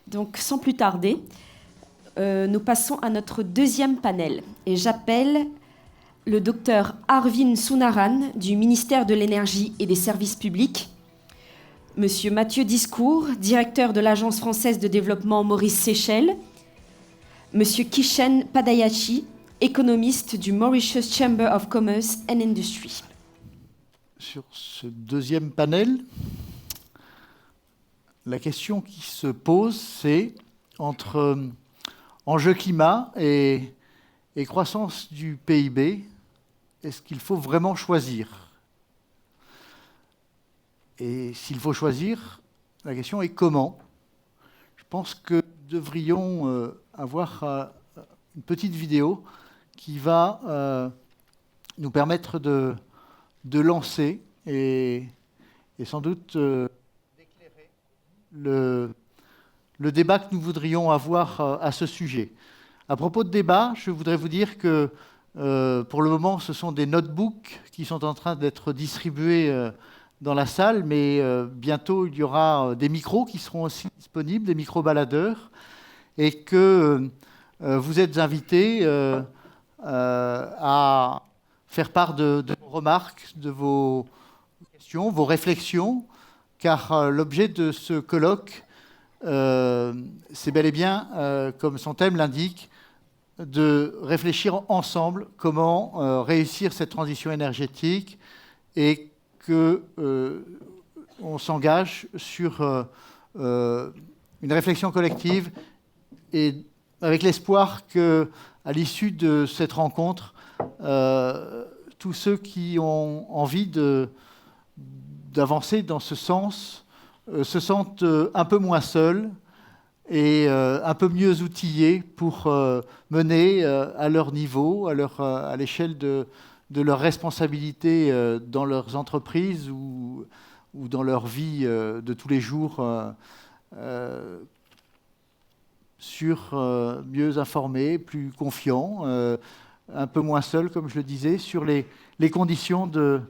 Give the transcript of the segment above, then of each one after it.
Donc, sans plus tarder, nous passons à notre deuxième panel. Et j'appelle le docteur Arvind Sundaran du ministère de l'Énergie et des Services publics, Monsieur Mathieu Discours, directeur de l'Agence française de développement Maurice-Seychelles, Monsieur Kishen Padayachi, économiste du Mauritius Chamber of Commerce and Industry. Sur ce deuxième panel, la question qui se pose, c'est entre enjeu climat et croissance du PIB, est-ce qu'il faut vraiment choisir ? Et s'il faut choisir, la question est comment ? Je pense que nous devrions avoir une petite vidéo qui va nous permettre de lancer et sans doute d'éclairer le débat que nous voudrions avoir à ce sujet. À propos de débat, je voudrais vous dire que pour le moment, ce sont des notebooks qui sont en train d'être distribués dans la salle, mais bientôt il y aura des micros qui seront aussi disponibles, des micros baladeurs, et que vous êtes invités à faire part de vos remarques, de vos questions, vos réflexions, car l'objet de ce colloque, c'est bel et bien, comme son thème l'indique, de réfléchir ensemble comment réussir cette transition énergétique et qu'on s'engage sur une réflexion collective et avec l'espoir qu'à l'issue de cette rencontre, tous ceux qui ont envie d'avancer dans ce sens se sentent un peu moins seuls et un peu mieux outillés pour mener à leur niveau, à l'échelle de leurs responsabilités dans leurs entreprises ou dans leur vie de tous les jours, mieux informés, plus confiants, un peu moins seuls, comme je le disais, sur les conditions de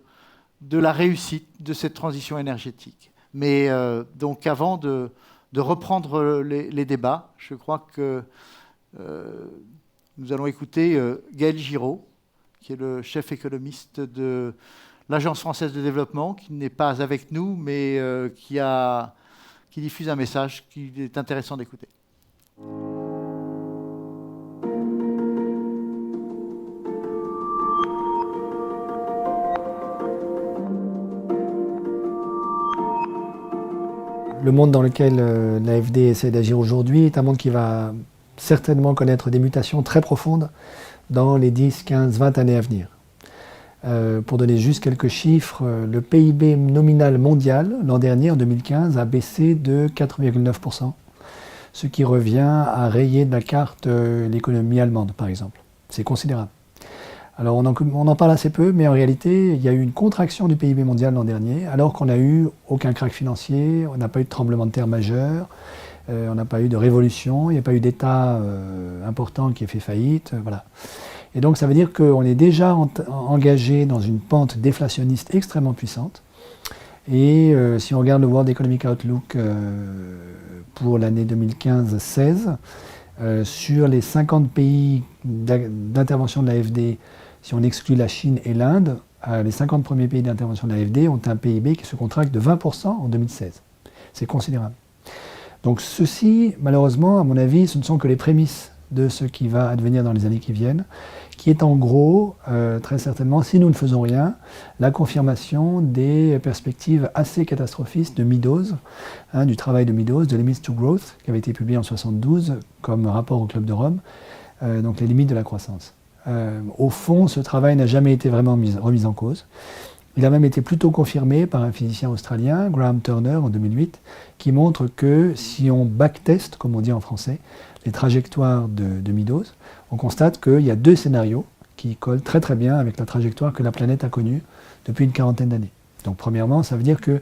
la réussite de cette transition énergétique. Mais donc avant de reprendre les débats, je crois que nous allons écouter Gaël Giraud, qui est le chef économiste de l'Agence française de développement, qui n'est pas avec nous, mais qui diffuse un message qu'il est intéressant d'écouter. Le monde dans lequel l'AFD essaie d'agir aujourd'hui est un monde qui va certainement connaître des mutations très profondes dans les 10, 15, 20 années à venir. Pour donner juste quelques chiffres, le PIB nominal mondial l'an dernier, en 2015, a baissé de 4,9%, ce qui revient à rayer de la carte l'économie allemande, par exemple. C'est considérable. Alors on en parle assez peu, mais en réalité, il y a eu une contraction du PIB mondial l'an dernier, alors qu'on n'a eu aucun krach financier, on n'a pas eu de tremblement de terre majeur, on n'a pas eu de révolution, il n'y a pas eu d'État important qui ait fait faillite, voilà. Et donc ça veut dire qu'on est déjà engagé dans une pente déflationniste extrêmement puissante. Et si on regarde le World Economic Outlook pour l'année 2015-16, sur les 50 pays d'intervention de l'AFD, si on exclut la Chine et l'Inde, les 50 premiers pays d'intervention de l'AFD ont un PIB qui se contracte de 20% en 2016. C'est considérable. Donc ceci, malheureusement, à mon avis, ce ne sont que les prémices de ce qui va advenir dans les années qui viennent, qui est en gros, très certainement, si nous ne faisons rien, la confirmation des perspectives assez catastrophistes de Meadows, du travail de Meadows, de Limits to Growth, qui avait été publié en 1972 comme rapport au Club de Rome, donc les limites de la croissance. Au fond, ce travail n'a jamais été vraiment remis en cause. Il a même été plutôt confirmé par un physicien australien, Graham Turner, en 2008, qui montre que si on backteste, comme on dit en français, les trajectoires de Meadows, on constate qu'il y a deux scénarios qui collent très très bien avec la trajectoire que la planète a connue depuis une quarantaine d'années. Donc premièrement, ça veut dire que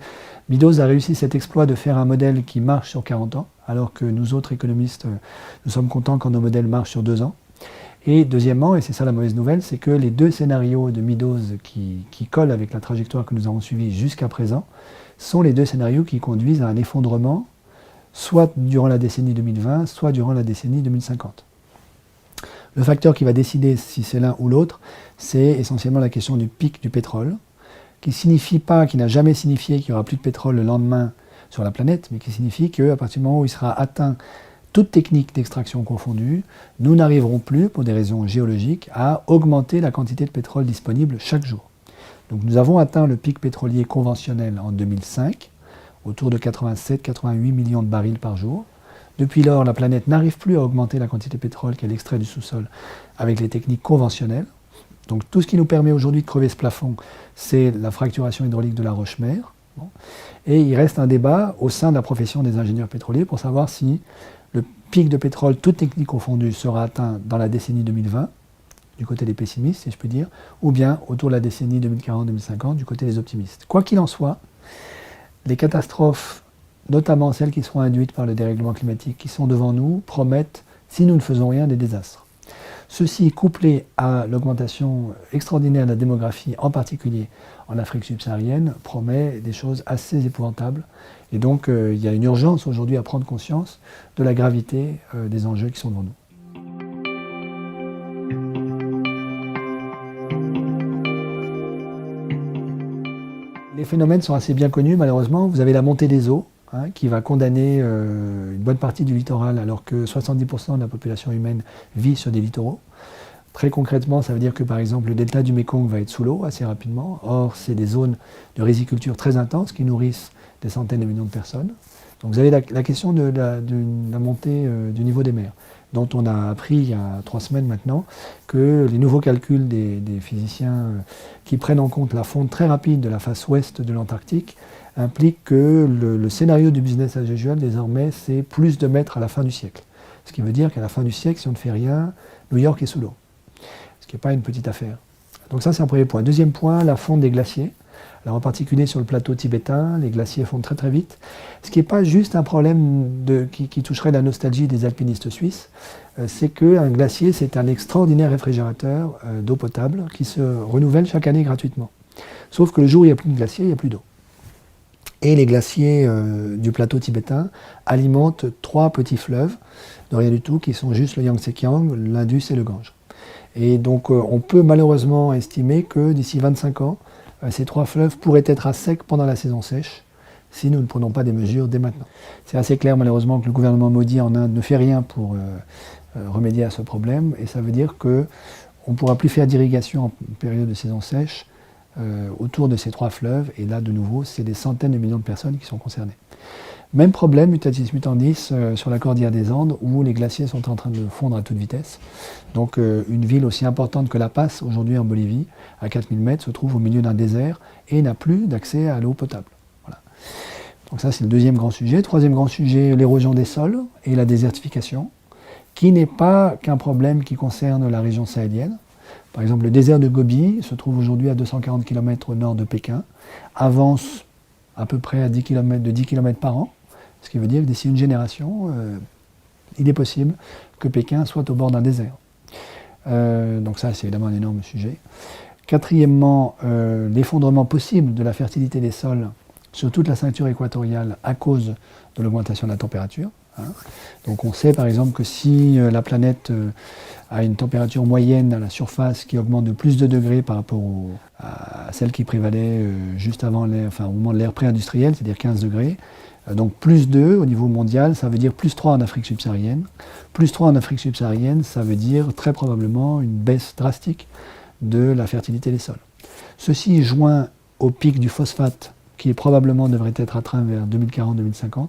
Meadows a réussi cet exploit de faire un modèle qui marche sur 40 ans, alors que nous autres économistes, nous sommes contents quand nos modèles marchent sur 2 ans. Et deuxièmement, et c'est ça la mauvaise nouvelle, c'est que les deux scénarios de Meadows qui collent avec la trajectoire que nous avons suivie jusqu'à présent sont les deux scénarios qui conduisent à un effondrement soit durant la décennie 2020, soit durant la décennie 2050. Le facteur qui va décider si c'est l'un ou l'autre, c'est essentiellement la question du pic du pétrole, qui n'a jamais signifié qu'il n'y aura plus de pétrole le lendemain sur la planète, mais qui signifie qu'à partir du moment où il sera atteint, toute technique d'extraction confondue, nous n'arriverons plus, pour des raisons géologiques, à augmenter la quantité de pétrole disponible chaque jour. Donc nous avons atteint le pic pétrolier conventionnel en 2005, autour de 87-88 millions de barils par jour. Depuis lors, la planète n'arrive plus à augmenter la quantité de pétrole qu'elle extrait du sous-sol avec les techniques conventionnelles. Donc tout ce qui nous permet aujourd'hui de crever ce plafond, c'est la fracturation hydraulique de la roche-mère. Bon. Et il reste un débat au sein de la profession des ingénieurs pétroliers pour savoir si le pic de pétrole, toute technique confondue, sera atteint dans la décennie 2020, du côté des pessimistes, si je puis dire, ou bien autour de la décennie 2040-2050, du côté des optimistes. Quoi qu'il en soit, les catastrophes, notamment celles qui seront induites par le dérèglement climatique, qui sont devant nous, promettent, si nous ne faisons rien, des désastres. Ceci, couplé à l'augmentation extraordinaire de la démographie, en particulier en Afrique subsaharienne, promet des choses assez épouvantables. Et donc, il y a une urgence aujourd'hui à prendre conscience de la gravité des enjeux qui sont devant nous. Les phénomènes sont assez bien connus, malheureusement. Vous avez la montée des eaux, qui va condamner une bonne partie du littoral, alors que 70% de la population humaine vit sur des littoraux. Très concrètement, ça veut dire que par exemple le delta du Mékong va être sous l'eau assez rapidement. Or, c'est des zones de riziculture très intenses qui nourrissent des centaines de millions de personnes. Donc vous avez la question de la montée du niveau des mers, dont on a appris il y a 3 semaines maintenant que les nouveaux calculs des physiciens qui prennent en compte la fonte très rapide de la face ouest de l'Antarctique impliquent que le scénario du business as usual désormais c'est plus de mètres à la fin du siècle. Ce qui veut dire qu'à la fin du siècle, si on ne fait rien, New York est sous l'eau. Ce qui n'est pas une petite affaire. Donc ça c'est un premier point. Deuxième point, la fonte des glaciers. Alors en particulier sur le plateau tibétain, les glaciers fondent très très vite. Ce qui n'est pas juste un problème qui toucherait la nostalgie des alpinistes suisses, c'est qu'un glacier c'est un extraordinaire réfrigérateur d'eau potable qui se renouvelle chaque année gratuitement. Sauf que le jour où il n'y a plus de glacier, il n'y a plus d'eau. Et les glaciers du plateau tibétain alimentent 3 petits fleuves, de rien du tout, qui sont juste le Yangtze-Kiang, l'Indus et le Gange. Et donc on peut malheureusement estimer que d'ici 25 ans, ces 3 fleuves pourraient être à sec pendant la saison sèche, si nous ne prenons pas des mesures dès maintenant. C'est assez clair malheureusement que le gouvernement Modi en Inde ne fait rien pour remédier à ce problème, et ça veut dire qu'on ne pourra plus faire d'irrigation en période de saison sèche autour de ces 3 fleuves, et là de nouveau c'est des centaines de millions de personnes qui sont concernées. Même problème, mutatis mutandis, sur la cordillère des Andes, où les glaciers sont en train de fondre à toute vitesse. Donc une ville aussi importante que La Paz, aujourd'hui en Bolivie, à 4000 mètres, se trouve au milieu d'un désert et n'a plus d'accès à l'eau potable. Voilà. Donc ça c'est le deuxième grand sujet. Troisième grand sujet, l'érosion des sols et la désertification, qui n'est pas qu'un problème qui concerne la région sahélienne. Par exemple, le désert de Gobi se trouve aujourd'hui à 240 km au nord de Pékin, avance à peu près à 10 km par an, ce qui veut dire que d'ici une génération, il est possible que Pékin soit au bord d'un désert. Donc ça, c'est évidemment un énorme sujet. Quatrièmement, l'effondrement possible de la fertilité des sols sur toute la ceinture équatoriale à cause de l'augmentation de la température. Donc on sait par exemple que si la planète a une température moyenne à la surface qui augmente de plus de degrés par rapport à celle qui prévalait juste avant au moment de l'ère pré-industrielle, c'est-à-dire 15 degrés, donc plus 2 au niveau mondial, ça veut dire plus 3 en Afrique subsaharienne. Plus 3 en Afrique subsaharienne, ça veut dire très probablement une baisse drastique de la fertilité des sols. Ceci joint au pic du phosphate, qui probablement devrait être atteint vers 2040-2050,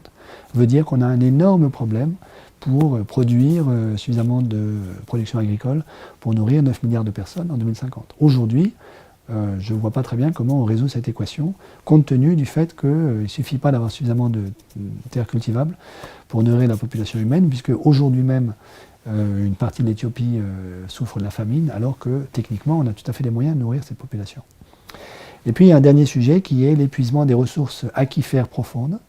veut dire qu'on a un énorme problème pour produire suffisamment de production agricole pour nourrir 9 milliards de personnes en 2050. Aujourd'hui, je ne vois pas très bien comment on résout cette équation, compte tenu du fait qu'il ne suffit pas d'avoir suffisamment de terres cultivables pour nourrir la population humaine, puisque aujourd'hui même, une partie de l'Éthiopie souffre de la famine, alors que techniquement, on a tout à fait les moyens de nourrir cette population. Et puis, il y a un dernier sujet qui est l'épuisement des ressources aquifères profondes.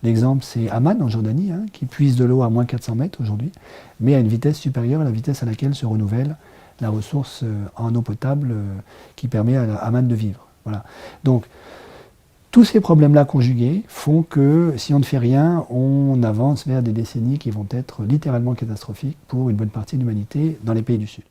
L'exemple, c'est Amman, en Jordanie, qui puise de l'eau à moins 400 mètres aujourd'hui, mais à une vitesse supérieure à la vitesse à laquelle se renouvelle la ressource en eau potable qui permet à Amman de vivre. Voilà. Donc, Tous ces problèmes-là conjugués font que si on ne fait rien, on avance vers des décennies qui vont être littéralement catastrophiques pour une bonne partie de l'humanité dans les pays du Sud.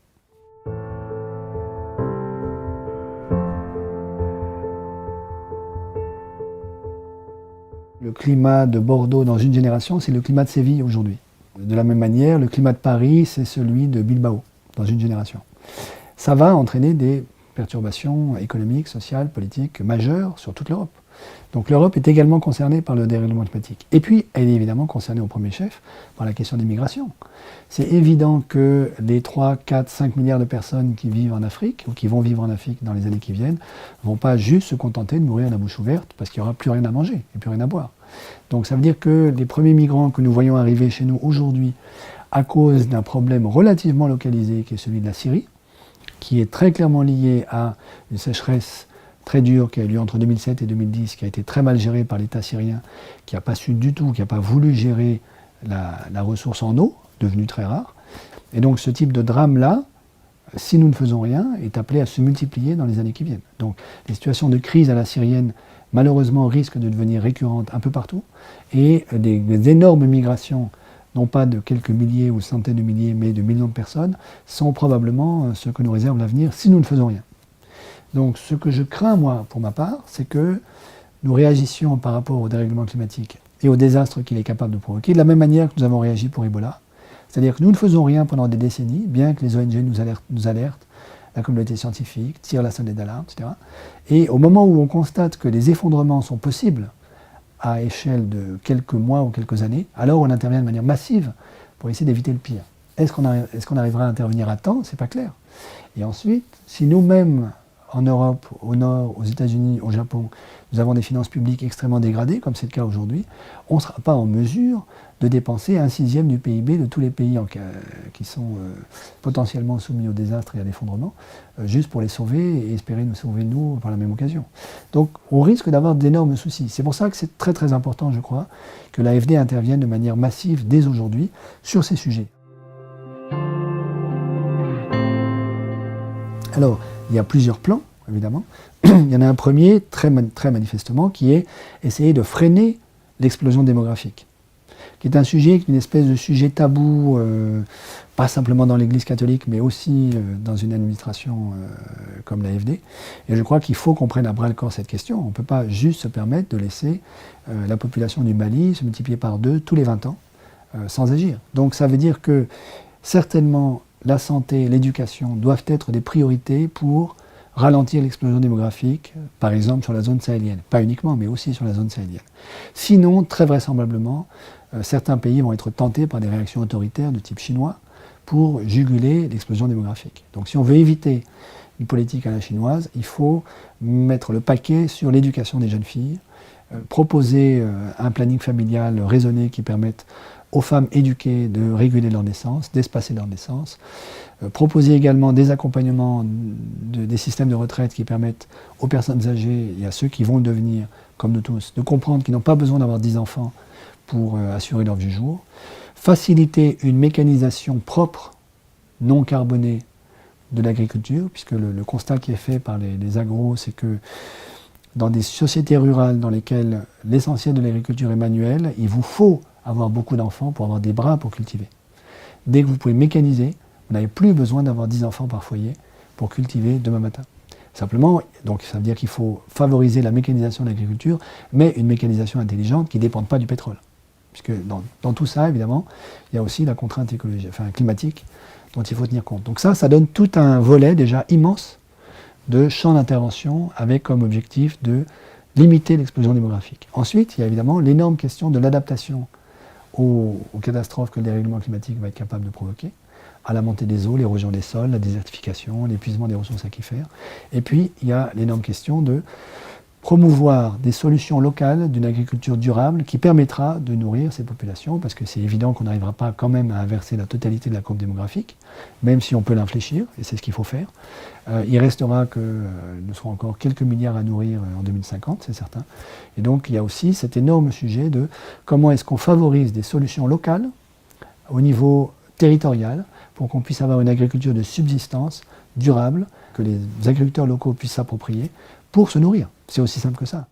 Le climat de Bordeaux dans une génération, c'est le climat de Séville aujourd'hui. De la même manière, le climat de Paris, c'est celui de Bilbao dans une génération. Ça va entraîner des perturbations économiques, sociales, politiques majeures sur toute l'Europe. Donc l'Europe est également concernée par le dérèglement climatique. Et puis, elle est évidemment concernée au premier chef par la question des migrations. C'est évident que les 3, 4, 5 milliards de personnes qui vivent en Afrique, ou qui vont vivre en Afrique dans les années qui viennent, ne vont pas juste se contenter de mourir la bouche ouverte parce qu'il n'y aura plus rien à manger et plus rien à boire. Donc ça veut dire que les premiers migrants que nous voyons arriver chez nous aujourd'hui, à cause d'un problème relativement localisé qui est celui de la Syrie, qui est très clairement lié à une sécheresse très dure qui a eu lieu entre 2007 et 2010, qui a été très mal gérée par l'État syrien, qui n'a pas su du tout, qui n'a pas voulu gérer la ressource en eau, devenue très rare. Et donc ce type de drame-là, si nous ne faisons rien, est appelé à se multiplier dans les années qui viennent. Donc les situations de crise à la syrienne, malheureusement, risquent de devenir récurrentes un peu partout, et des énormes migrations, non pas de quelques milliers ou centaines de milliers, mais de millions de personnes, sont probablement ce que nous réserve l'avenir si nous ne faisons rien. Donc ce que je crains, moi, pour ma part, c'est que nous réagissions par rapport au dérèglement climatique et au désastre qu'il est capable de provoquer, de la même manière que nous avons réagi pour Ebola. C'est-à-dire que nous ne faisons rien pendant des décennies, bien que les ONG nous alertent, la communauté scientifique tire la sonnette d'alarme, etc. Et au moment où on constate que les effondrements sont possibles à échelle de quelques mois ou quelques années, alors on intervient de manière massive pour essayer d'éviter le pire. Est-ce qu'on arrivera à intervenir à temps? C'est pas clair. Et ensuite, si nous-mêmes, en Europe, au Nord, aux États-Unis, au Japon, nous avons des finances publiques extrêmement dégradées, comme c'est le cas aujourd'hui, on ne sera pas en mesure de dépenser 1/6 du PIB de tous les pays qui sont potentiellement soumis au désastre et à l'effondrement, juste pour les sauver et espérer nous sauver nous par la même occasion. Donc on risque d'avoir d'énormes soucis. C'est pour ça que c'est très très important, je crois, que l'AFD intervienne de manière massive dès aujourd'hui sur ces sujets. Alors, il y a plusieurs plans, évidemment. Il y en a un premier, très manifestement, qui est essayer de freiner l'explosion démographique, qui est un sujet, une espèce de sujet tabou, pas simplement dans l'Église catholique, mais aussi dans une administration comme l'AFD. Et je crois qu'il faut qu'on prenne à bras-le-corps cette question. On ne peut pas juste se permettre de laisser la population du Mali se multiplier par 2 tous les 20 ans sans agir. Donc ça veut dire que certainement la santé et l'éducation doivent être des priorités pour ralentir l'explosion démographique, par exemple sur la zone sahélienne. Pas uniquement, mais aussi sur la zone sahélienne. Sinon, très vraisemblablement, certains pays vont être tentés par des réactions autoritaires de type chinois pour juguler l'explosion démographique. Donc si on veut éviter une politique à la chinoise, il faut mettre le paquet sur l'éducation des jeunes filles, proposer un planning familial raisonné qui permette aux femmes éduquées de réguler leur naissance, d'espacer leur naissance, proposer également des accompagnements des systèmes de retraite qui permettent aux personnes âgées et à ceux qui vont le devenir, comme nous tous, de comprendre qu'ils n'ont pas besoin d'avoir 10 enfants pour assurer leur vieux jour, faciliter une mécanisation propre, non carbonée, de l'agriculture, puisque le constat qui est fait par les agros, c'est que dans des sociétés rurales dans lesquelles l'essentiel de l'agriculture est manuel, il vous faut avoir beaucoup d'enfants pour avoir des bras pour cultiver. Dès que vous pouvez mécaniser, vous n'avez plus besoin d'avoir 10 enfants par foyer pour cultiver demain matin. Simplement, donc ça veut dire qu'il faut favoriser la mécanisation de l'agriculture, mais une mécanisation intelligente qui ne dépende pas du pétrole. Puisque dans tout ça, évidemment, il y a aussi la contrainte climatique dont il faut tenir compte. Donc ça donne tout un volet déjà immense de champs d'intervention avec comme objectif de limiter l'explosion démographique. Ensuite, il y a évidemment l'énorme question de l'adaptation aux catastrophes que le dérèglement climatique va être capable de provoquer, à la montée des eaux, l'érosion des sols, la désertification, l'épuisement des ressources aquifères. Et puis, il y a l'énorme question de promouvoir des solutions locales d'une agriculture durable qui permettra de nourrir ces populations, parce que c'est évident qu'on n'arrivera pas quand même à inverser la totalité de la courbe démographique, même si on peut l'infléchir, et c'est ce qu'il faut faire. Il restera que nous serons encore quelques milliards à nourrir en 2050, c'est certain. Et donc il y a aussi cet énorme sujet de comment est-ce qu'on favorise des solutions locales au niveau territorial pour qu'on puisse avoir une agriculture de subsistance durable, que les agriculteurs locaux puissent s'approprier pour se nourrir. C'est aussi simple que ça.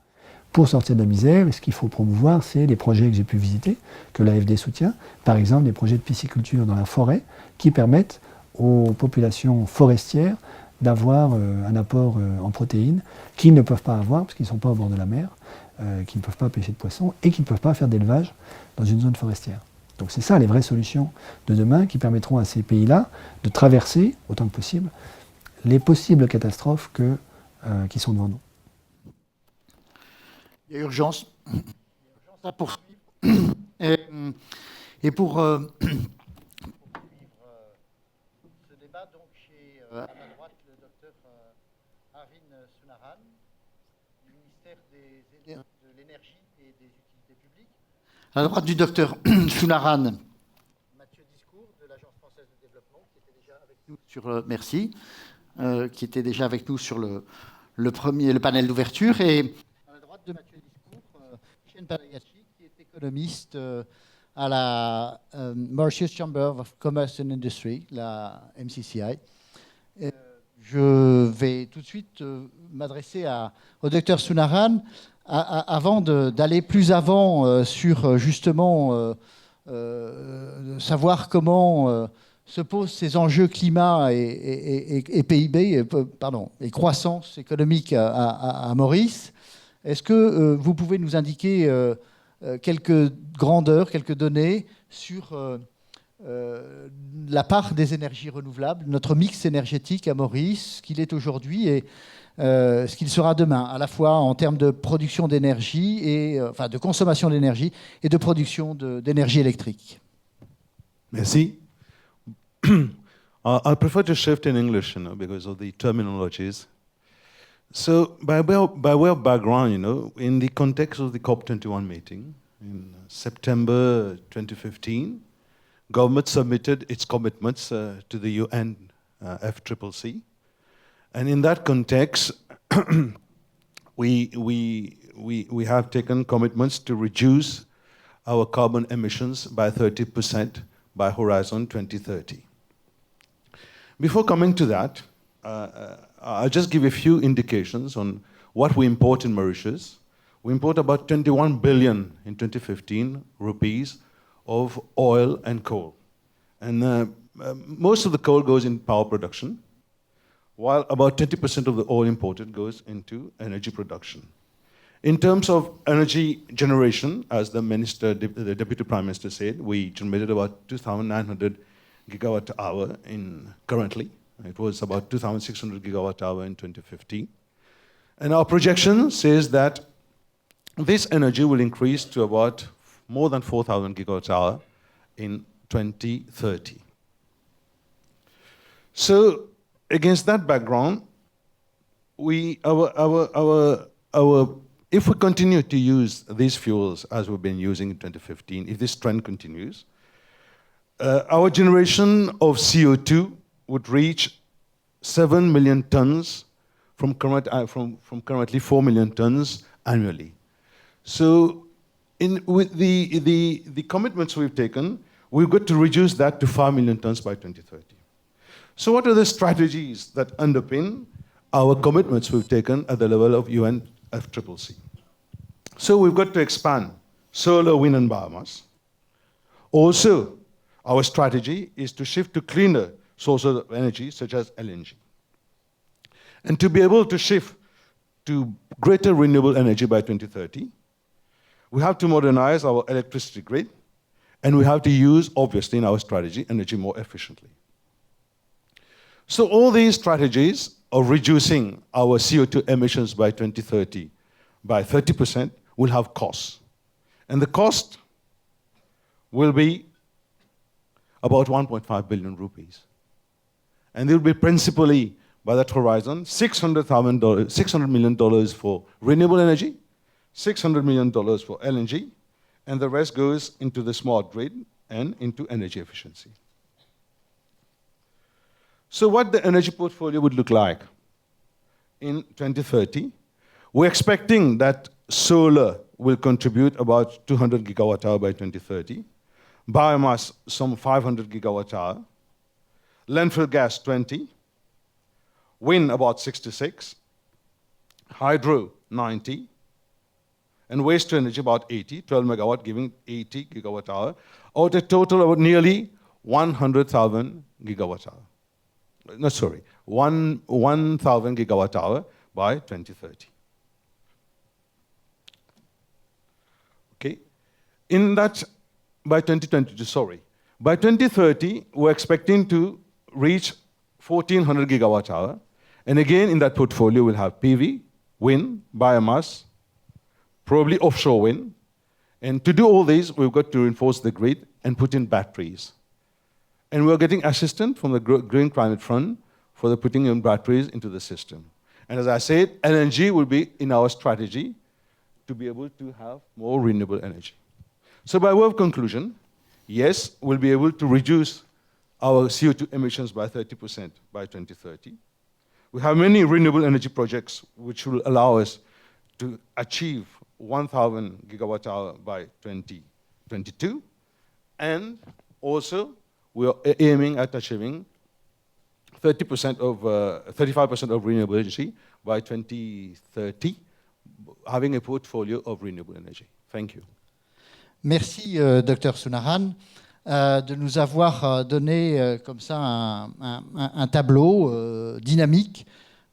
pour sortir de la misère. Et ce qu'il faut promouvoir, c'est les projets que j'ai pu visiter, que l'AFD soutient. Par exemple, des projets de pisciculture dans la forêt qui permettent aux populations forestières d'avoir un apport en protéines qu'ils ne peuvent pas avoir parce qu'ils ne sont pas au bord de la mer, qu'ils ne peuvent pas pêcher de poissons et qu'ils ne peuvent pas faire d'élevage dans une zone forestière. Donc c'est ça les vraies solutions de demain qui permettront à ces pays-là de traverser, autant que possible, les possibles catastrophes qui sont devant nous. Il y a urgence à poursuivre. Et pour ce débat, donc, j'ai à ma droite le docteur Arvind Sunaran, du ministère de l'Énergie et des Utilités publiques. À la droite du docteur Sunaran, Mathieu Discours, de l'Agence française de développement, qui était déjà avec nous sur merci, qui était déjà avec nous sur le panel d'ouverture. Et à la droite de Mathieu Discours, Shane Padayachhi, qui est économiste à la Mauritius Chamber of Commerce and Industry, la MCCI. Je vais tout de suite m'adresser au docteur Sunaran avant d'aller plus avant sur justement savoir comment se posent ces enjeux climat et PIB, et croissance économique à Maurice. Est-ce que vous pouvez nous indiquer quelques grandeurs, quelques données sur la part des énergies renouvelables, notre mix énergétique à Maurice, ce qu'il est aujourd'hui et ce qu'il sera demain, à la fois en termes de production d'énergie, enfin de consommation d'énergie et de production d'énergie électrique? Merci. I prefer to shift in English, because of the terminologies. So, by way of background, in the context of the COP21 meeting in September 2015, government submitted its commitments to the UN FCCC, and in that context, we have taken commitments to reduce our carbon emissions by 30% by Horizon 2030. Before coming to that, I'll just give a few indications on what we import in Mauritius. We import about 21 billion in 2015 rupees of oil and coal. And most of the coal goes in power production, while about 20% of the oil imported goes into energy production. In terms of energy generation, as the Deputy Prime Minister said, we generated about 2,900 gigawatt hour currently. It was about 2,600 gigawatt hour in 2015. And our projection says that this energy will increase to about more than 4,000 gigawatt hour in 2030. So against that background, if we continue to use these fuels as we've been using in 2015, if this trend continues, our generation of CO2 would reach 7 million tons from currently 4 million tons annually. So with the commitments we've taken, we've got to reduce that to 5 million tons by 2030. So what are the strategies that underpin our commitments we've taken at the level of UN FCCC? So we've got to expand solar, wind, and biomass. Also, our strategy is to shift to cleaner sources of energy, such as LNG. And to be able to shift to greater renewable energy by 2030, we have to modernize our electricity grid, and we have to use, obviously, in our strategy, energy more efficiently. So all these strategies of reducing our CO2 emissions by 2030 by 30% will have costs. And the cost will be about 1.5 billion rupees. And it will be principally, by that horizon, $600 million for renewable energy, $600 million for LNG, and the rest goes into the smart grid and into energy efficiency. So what the energy portfolio would look like in 2030, we're expecting that solar will contribute about 200 gigawatt hour by 2030, biomass some 500 gigawatt hour, landfill gas 20, wind about 66, hydro 90, and waste to energy about 80, 12 megawatt giving 80 gigawatt hour, out a total of nearly 100,000 gigawatt hour. No, sorry, 1,000 gigawatt hour by 2030. Okay, in that, by 2022, sorry, by 2030, we're expecting to reach 1,400 gigawatt hour. And again, in that portfolio, we'll have PV, wind, biomass, probably offshore wind. And to do all these, we've got to reinforce the grid and put in batteries. And we're getting assistance from the Green Climate Fund for the putting in batteries into the system. And as I said, LNG will be in our strategy to be able to have more renewable energy. So by way of conclusion, yes, we'll be able to reduce our CO2 emissions by 30% by 2030. We have many renewable energy projects which will allow us to achieve 1,000 gigawatt hour by 2022. And also, we are aiming at achieving 35% of renewable energy by 2030, having a portfolio of renewable energy. Thank you. Merci, Dr Sounarane, de nous avoir donné comme ça un tableau dynamique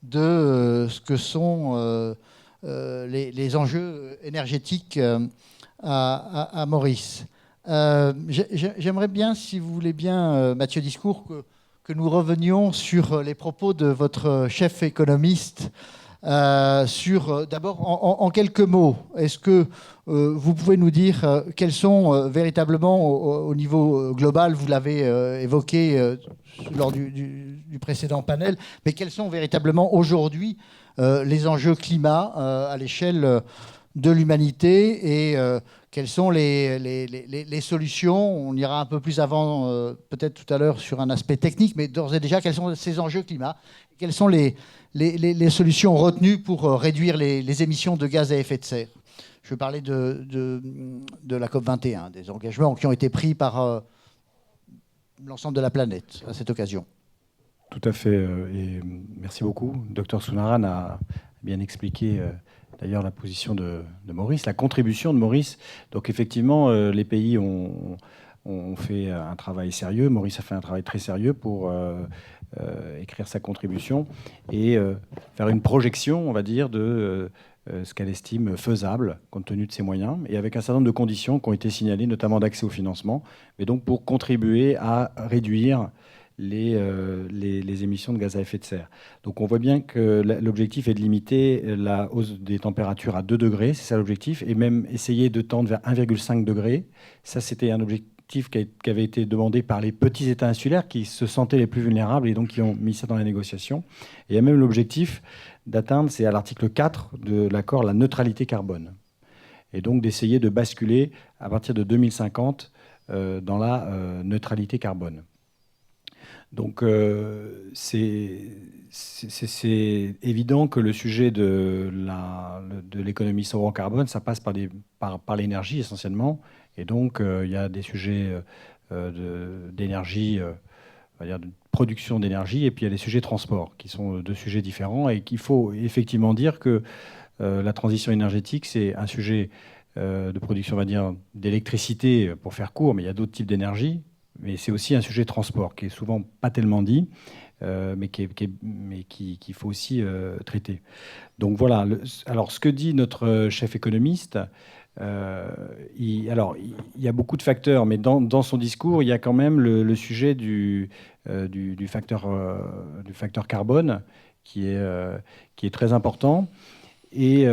de ce que sont les enjeux énergétiques à Maurice. J'aimerais bien, si vous voulez bien, Mathieu Discours, que nous revenions sur les propos de votre chef économiste. D'abord, en quelques mots, est-ce que vous pouvez nous dire quels sont véritablement, au niveau global, vous l'avez évoqué lors du précédent panel, mais quels sont véritablement aujourd'hui les enjeux climat à l'échelle de l'humanité et quelles sont les solutions? On ira un peu plus avant, peut-être tout à l'heure, sur un aspect technique, mais d'ores et déjà, quels sont ces enjeux climat? Quelles sont les solutions retenues pour réduire les émissions de gaz à effet de serre? Je veux parler de la COP21, des engagements qui ont été pris par l'ensemble de la planète à cette occasion. Tout à fait, et merci beaucoup. Dr Sounarane a bien expliqué d'ailleurs la position de Maurice, la contribution de Maurice. Donc effectivement, les pays ont fait un travail sérieux. Maurice a fait un travail très sérieux pour écrire sa contribution et faire une projection, on va dire, de ce qu'elle estime faisable compte tenu de ses moyens, et avec un certain nombre de conditions qui ont été signalées, notamment d'accès au financement, mais donc pour contribuer à réduire les émissions de gaz à effet de serre. Donc on voit bien que l'objectif est de limiter la hausse des températures à 2 degrés, c'est ça l'objectif, et même essayer de tendre vers 1,5 degré. Ça, c'était un objectif qui avait été demandé par les petits États insulaires qui se sentaient les plus vulnérables et donc qui ont mis ça dans les négociations. Et il y a même l'objectif d'atteindre, c'est à l'article 4 de l'accord, la neutralité carbone. Et donc d'essayer de basculer à partir de 2050 dans la neutralité carbone. Donc c'est évident que le sujet de l'économie sobre en carbone, ça passe par l'énergie essentiellement. Et donc il y a des sujets d'énergie, on va dire de production d'énergie, et puis il y a les sujets transport, qui sont deux sujets différents, et qu'il faut effectivement dire que la transition énergétique, c'est un sujet de production, on va dire, d'électricité, pour faire court, mais il y a d'autres types d'énergie. Mais c'est aussi un sujet de transport qui est souvent pas tellement dit, mais qu'il faut aussi traiter. Donc voilà. Alors ce que dit notre chef économiste, il y a beaucoup de facteurs, mais dans son discours, il y a quand même le sujet du facteur carbone qui est très important. Et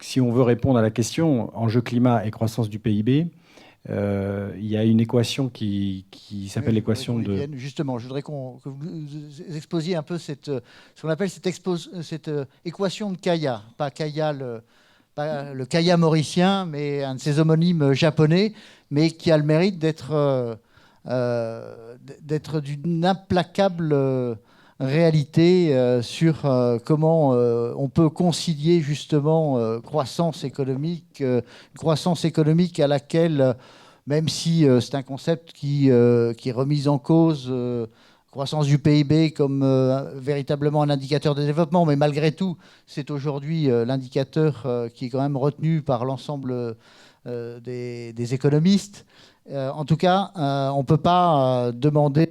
si on veut répondre à la question enjeu climat et croissance du PIB, il y a une équation qui s'appelle l'équation de... Justement, je voudrais que vous exposiez un peu ce qu'on appelle cette équation de Kaya. Pas Kaya, pas le Kaya mauricien, mais un de ses homonymes japonais, mais qui a le mérite d'être d'une implacable réalité sur comment on peut concilier justement croissance économique à laquelle, même si c'est un concept qui est remis en cause croissance du PIB comme véritablement un indicateur de développement, mais malgré tout, c'est aujourd'hui l'indicateur qui est quand même retenu par l'ensemble des économistes. En tout cas, on ne peut pas demander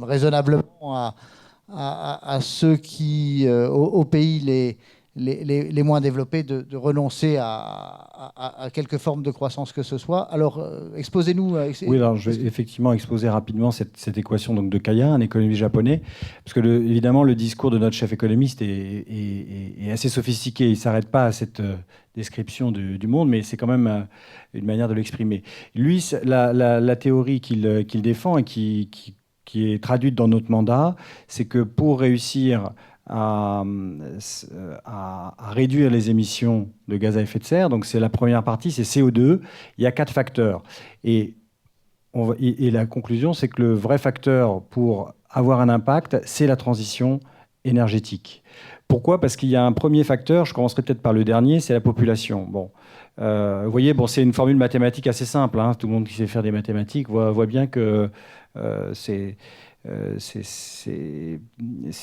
raisonnablement à ceux qui, aux pays les moins développés, de renoncer à quelque forme de croissance que ce soit. Alors, exposez-nous. Oui, alors je vais effectivement exposer rapidement cette équation donc, de Kaya, un économiste japonais, parce que évidemment, le discours de notre chef économiste est assez sophistiqué. Il ne s'arrête pas à cette description du monde, mais c'est quand même une manière de l'exprimer. Lui, la théorie qu'il défend et qui est traduite dans notre mandat, c'est que pour réussir à réduire les émissions de gaz à effet de serre. Donc c'est la première partie, c'est CO2. Il y a 4 facteurs. Et la conclusion, c'est que le vrai facteur pour avoir un impact, c'est la transition énergétique. Pourquoi ? Parce qu'il y a un premier facteur, je commencerai peut-être par le dernier, c'est la population. Bon, vous voyez, c'est une formule mathématique assez simple. Hein. Tout le monde qui sait faire des mathématiques voit bien que c'est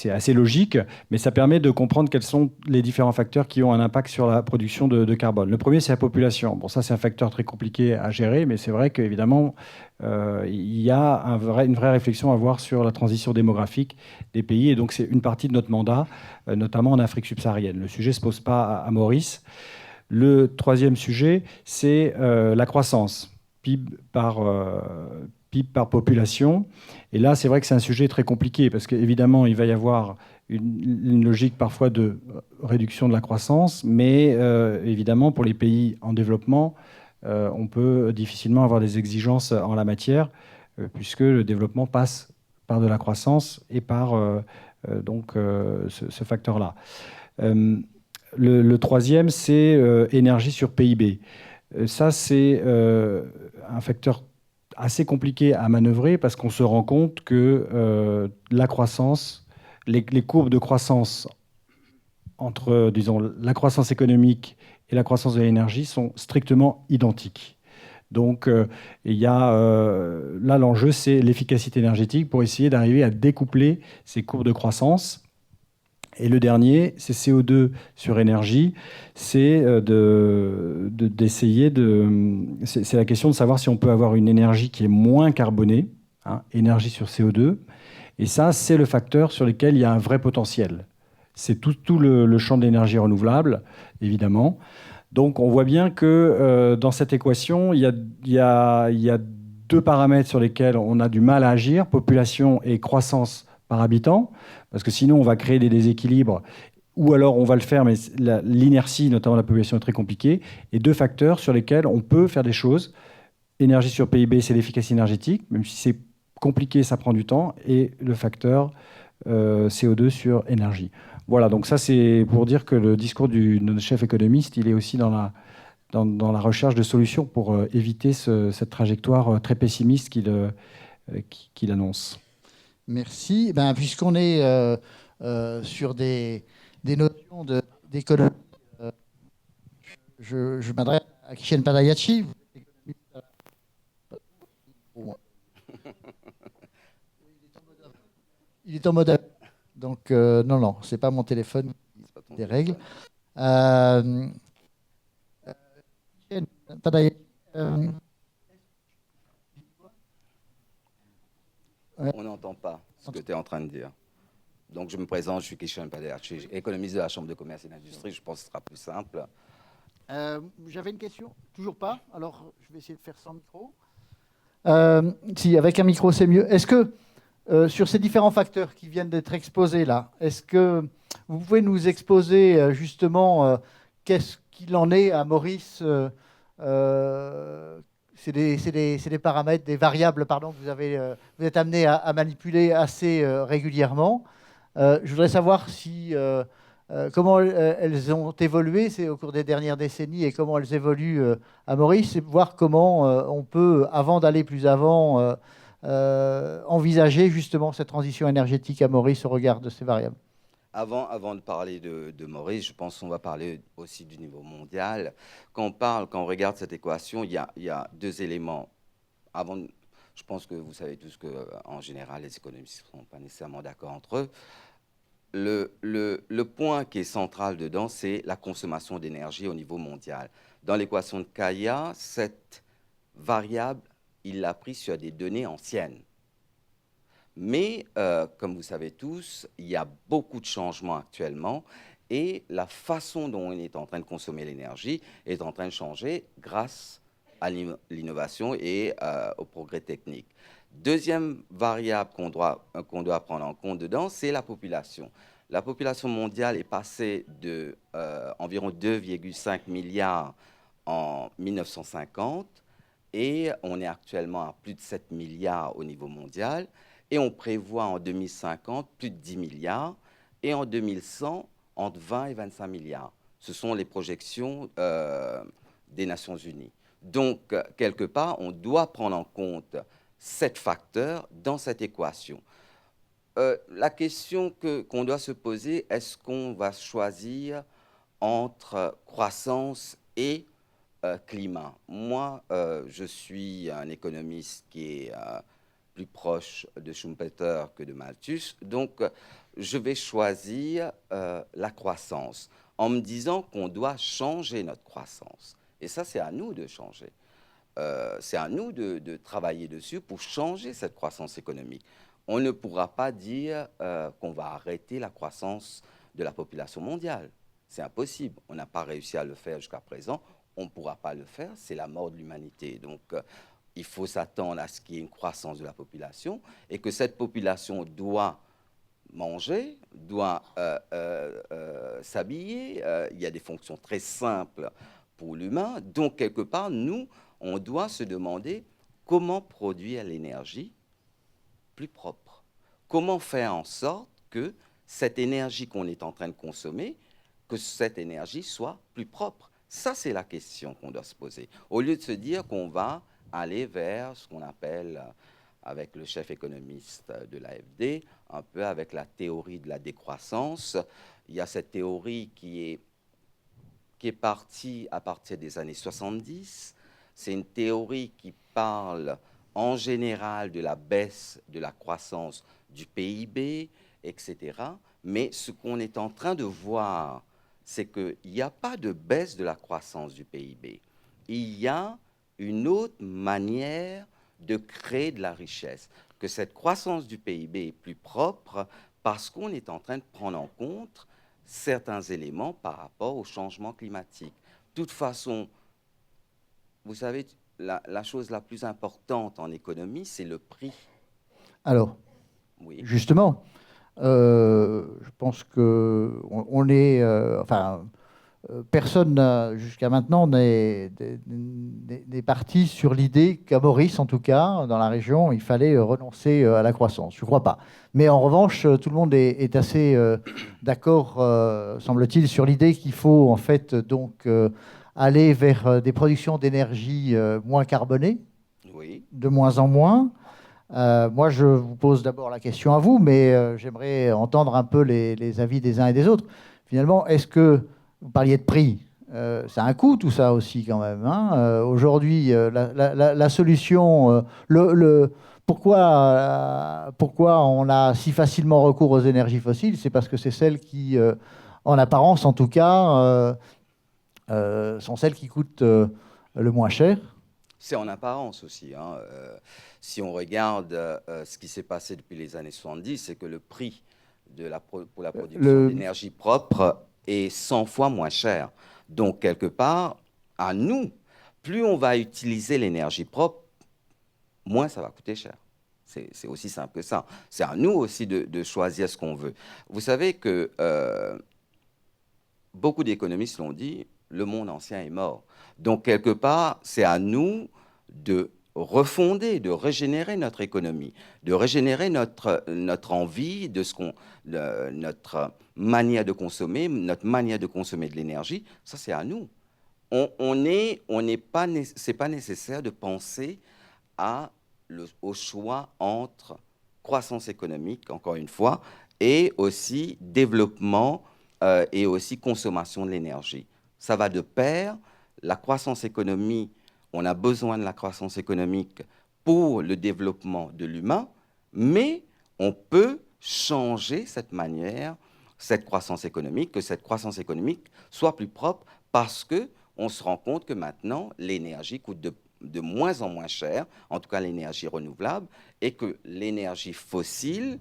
assez logique, mais ça permet de comprendre quels sont les différents facteurs qui ont un impact sur la production de carbone. Le premier, c'est la population. Bon, ça, c'est un facteur très compliqué à gérer, mais c'est vrai qu'évidemment, il y a une vraie réflexion à avoir sur la transition démographique des pays, et donc c'est une partie de notre mandat, notamment en Afrique subsaharienne. Le sujet ne se pose pas à Maurice. Le troisième sujet, c'est la croissance, PIB par population. Et là, c'est vrai que c'est un sujet très compliqué parce qu'évidemment, il va y avoir une logique parfois de réduction de la croissance, mais évidemment, pour les pays en développement, on peut difficilement avoir des exigences en la matière puisque le développement passe par de la croissance et par ce facteur-là. Le troisième, c'est énergie sur PIB. Ça, c'est un facteur assez compliqué à manœuvrer parce qu'on se rend compte que la croissance, les courbes de croissance entre, disons, la croissance économique et la croissance de l'énergie sont strictement identiques. Donc, il y a, là, l'enjeu, c'est l'efficacité énergétique pour essayer d'arriver à découpler ces courbes de croissance. Et le dernier, c'est CO2 sur énergie. C'est d'essayer c'est la question de savoir si on peut avoir une énergie qui est moins carbonée, hein, énergie sur CO2. Et ça, c'est le facteur sur lequel il y a un vrai potentiel. C'est tout le champ de l'énergie renouvelable, évidemment. Donc, on voit bien que dans cette équation, il y a 2 paramètres sur lesquels on a du mal à agir, population et croissance par habitant, parce que sinon on va créer des déséquilibres, ou alors on va le faire, mais l'inertie, notamment la population, est très compliquée. Et 2 facteurs sur lesquels on peut faire des choses. Énergie sur PIB, c'est l'efficacité énergétique, même si c'est compliqué, ça prend du temps, et le facteur CO2 sur énergie. Voilà, donc ça c'est pour dire que le discours de notre chef économiste, il est aussi dans la recherche de solutions pour éviter cette trajectoire très pessimiste qu'il annonce. Merci. Puisqu'on est sur des notions d'économie, je m'adresse à Kishen Padayachi. Il est en mode avion. Donc, non, c'est pas mon téléphone qui des règles. Kishen Padayachi. On n'entend pas ce que tu es en train de dire. Donc, je me présente, je suis Kishen Padayachi, économiste de la Chambre de commerce et d'industrie. Je pense que ce sera plus simple. J'avais une question. Toujours pas. Alors, je vais essayer de faire sans micro. Si, avec un micro, c'est mieux. Est-ce que, sur ces différents facteurs qui viennent d'être exposés là, est-ce que vous pouvez nous exposer justement qu'est-ce qu'il en est à Maurice c'est des paramètres, des variables, pardon, que vous êtes amené à manipuler assez régulièrement. Je voudrais savoir comment elles ont évolué au cours des dernières décennies et comment elles évoluent à Maurice, et voir comment on peut, avant d'aller plus avant, envisager justement cette transition énergétique à Maurice au regard de ces variables. Avant de parler de Maurice, je pense qu'on va parler aussi du niveau mondial. Quand on regarde cette équation, il y a 2 éléments. Je pense que vous savez tous qu'en général, les économistes ne sont pas nécessairement d'accord entre eux. Le point qui est central dedans, c'est la consommation d'énergie au niveau mondial. Dans l'équation de Kaya, cette variable, il l'a prise sur des données anciennes. Mais, comme vous savez tous, il y a beaucoup de changements actuellement et la façon dont on est en train de consommer l'énergie est en train de changer grâce à l'innovation et au progrès technique. Deuxième variable qu'on doit prendre en compte dedans, c'est la population. La population mondiale est passée de environ 2,5 milliards en 1950 et on est actuellement à plus de 7 milliards au niveau mondial. Et on prévoit en 2050 plus de 10 milliards et en 2100 entre 20 et 25 milliards. Ce sont les projections des Nations Unies. Donc, quelque part, on doit prendre en compte 7 facteurs dans cette équation. La question qu'on doit se poser, est-ce qu'on va choisir entre croissance et climat? Moi, je suis un économiste qui est plus proche de Schumpeter que de Malthus, donc je vais choisir la croissance en me disant qu'on doit changer notre croissance. Et ça, c'est à nous de changer. C'est à nous de travailler dessus pour changer cette croissance économique. On ne pourra pas dire qu'on va arrêter la croissance de la population mondiale. C'est impossible. On n'a pas réussi à le faire jusqu'à présent. On ne pourra pas le faire. C'est la mort de l'humanité. Donc, il faut s'attendre à ce qu'il y ait une croissance de la population et que cette population doit manger, doit s'habiller. Il y a des fonctions très simples pour l'humain. Donc, quelque part, nous, on doit se demander comment produire l'énergie plus propre. Comment faire en sorte que cette énergie qu'on est en train de consommer, que cette énergie soit plus propre. Ça, c'est la question qu'on doit se poser. Au lieu de se dire qu'on va aller vers ce qu'on appelle, avec le chef économiste de l'AFD, un peu avec la théorie de la décroissance. Il y a cette théorie qui est partie à partir des années 70. C'est une théorie qui parle en général de la baisse de la croissance du PIB, etc. Mais ce qu'on est en train de voir, c'est qu'il n'y a pas de baisse de la croissance du PIB. Il y a une autre manière de créer de la richesse, que cette croissance du PIB est plus propre parce qu'on est en train de prendre en compte certains éléments par rapport au changement climatique. De toute façon, vous savez, la chose la plus importante en économie, c'est le prix. Alors, oui. Justement, je pense qu'on est... personne jusqu'à maintenant n'est parti sur l'idée qu'à Maurice, en tout cas, dans la région, il fallait renoncer à la croissance. Je ne crois pas. Mais en revanche, tout le monde est assez d'accord, semble-t-il, sur l'idée qu'il faut en fait donc aller vers des productions d'énergie moins carbonées, oui. de moins en moins. Moi, je vous pose d'abord la question à vous, mais j'aimerais entendre un peu les avis des uns et des autres. Finalement, est-ce que vous parliez de prix, ça a un coût tout ça aussi quand même. Hein. Aujourd'hui, la solution, pourquoi on a si facilement recours aux énergies fossiles, c'est parce que c'est celles qui, en apparence en tout cas, sont celles qui coûtent le moins cher. C'est en apparence aussi. Hein. Si on regarde ce qui s'est passé depuis les années 70, c'est que le prix pour la production d'énergie propre est 100 fois moins cher. Donc, quelque part, à nous, plus on va utiliser l'énergie propre, moins ça va coûter cher. C'est aussi simple que ça. C'est à nous aussi de choisir ce qu'on veut. Vous savez que beaucoup d'économistes l'ont dit, le monde ancien est mort. Donc, quelque part, c'est à nous de refonder, de régénérer notre économie, de régénérer notre envie, notre manière de consommer, notre manière de consommer de l'énergie. Ça, c'est à nous. C'est pas nécessaire de penser au choix entre croissance économique, encore une fois, et aussi développement et aussi consommation de l'énergie. Ça va de pair. La croissance économique, on a besoin de la croissance économique pour le développement de l'humain, mais on peut changer cette manière, cette croissance économique, que cette croissance économique soit plus propre parce qu'on se rend compte que maintenant, l'énergie coûte de moins en moins cher, en tout cas l'énergie renouvelable, et que l'énergie fossile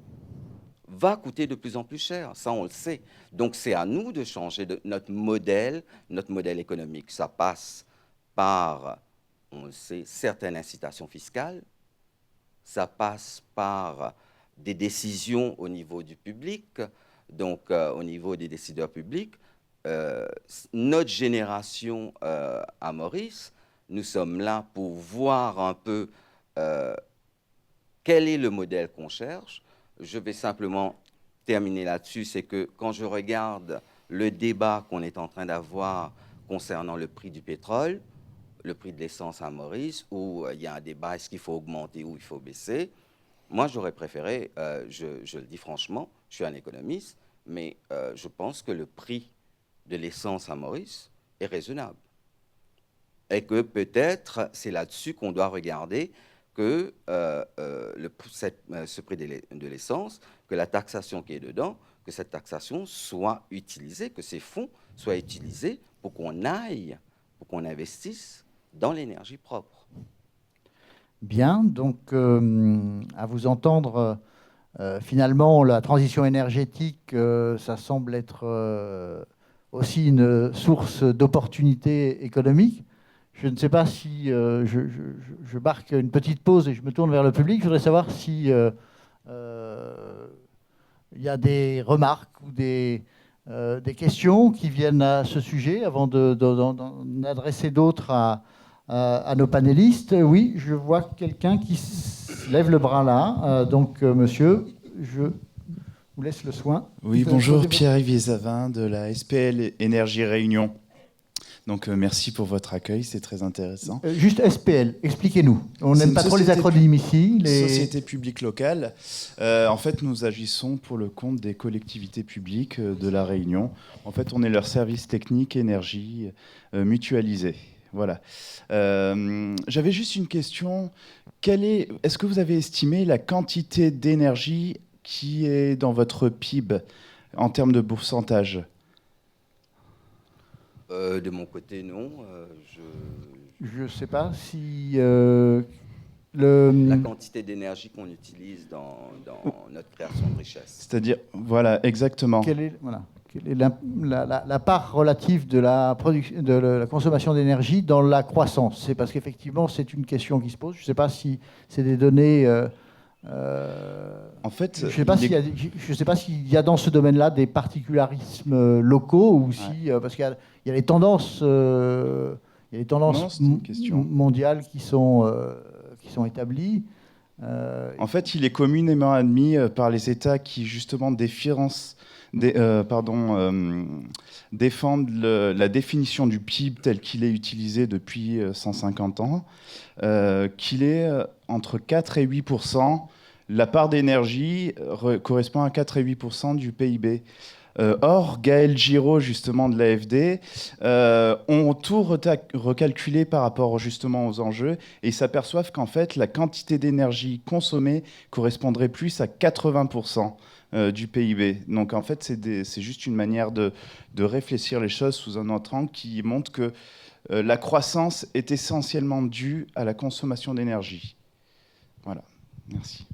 va coûter de plus en plus cher. Ça, on le sait. Donc, c'est à nous de changer notre modèle économique. Ça passe par, on le sait, certaines incitations fiscales. Ça passe par des décisions au niveau du public, donc au niveau des décideurs publics. Notre génération à Maurice, nous sommes là pour voir un peu quel est le modèle qu'on cherche. Je vais simplement terminer là-dessus, c'est que quand je regarde le débat qu'on est en train d'avoir concernant le prix du pétrole, le prix de l'essence à Maurice, où il y a un débat, est-ce qu'il faut augmenter ou il faut baisser? Moi, j'aurais préféré, je le dis franchement, je suis un économiste, mais je pense que le prix de l'essence à Maurice est raisonnable. Et que peut-être c'est là-dessus qu'on doit regarder que ce prix de l'essence, que la taxation qui est dedans, que cette taxation soit utilisée, que ces fonds soient utilisés pour qu'on investisse dans l'énergie propre. Bien, donc à vous entendre, finalement, la transition énergétique, ça semble être aussi une source d'opportunités économiques. Je ne sais pas si je marque une petite pause et je me tourne vers le public. Je voudrais savoir si il y a des remarques ou des questions qui viennent à ce sujet avant d'en adresser d'autres à nos panélistes. Oui, je vois quelqu'un qui lève le bras là. Donc, monsieur, je vous laisse le soin. Oui, bonjour, Pierre-Yves Yézavin de la SPL Énergie Réunion. Donc, merci pour votre accueil, c'est très intéressant. Juste SPL, expliquez-nous. On n'aime pas trop les acronymes ici. Société publique locale. En fait, nous agissons pour le compte des collectivités publiques de La Réunion. En fait, on est leur service technique énergie mutualisé. Voilà. J'avais juste une question. Est-ce que vous avez estimé la quantité d'énergie qui est dans votre PIB en termes de pourcentage ? De mon côté, non. Je ne sais pas si la quantité d'énergie qu'on utilise dans notre création de richesse. C'est-à-dire, voilà, exactement. Quelle est la part relative de la consommation d'énergie dans la croissance? C'est parce qu'effectivement, c'est une question qui se pose. Je ne sais pas si c'est des données... en fait, je ne sais pas s'il y a dans ce domaine-là des particularismes locaux ou si parce qu'il y a les tendances, mondiales qui sont établies. En fait, il est communément admis par les États qui justement défendent la définition du PIB tel qu'il est utilisé depuis 150 ans, qu'il est entre 4 et 8%. La part d'énergie correspond à 4 et 8% du PIB. Or, Gaël Giraud, justement, de l'AFD, ont tout recalculé par rapport justement aux enjeux et ils s'aperçoivent qu'en fait, la quantité d'énergie consommée correspondrait plus à 80% du PIB. Donc, en fait, c'est juste une manière de réfléchir les choses sous un autre angle qui montre que la croissance est essentiellement due à la consommation d'énergie. Voilà. Merci.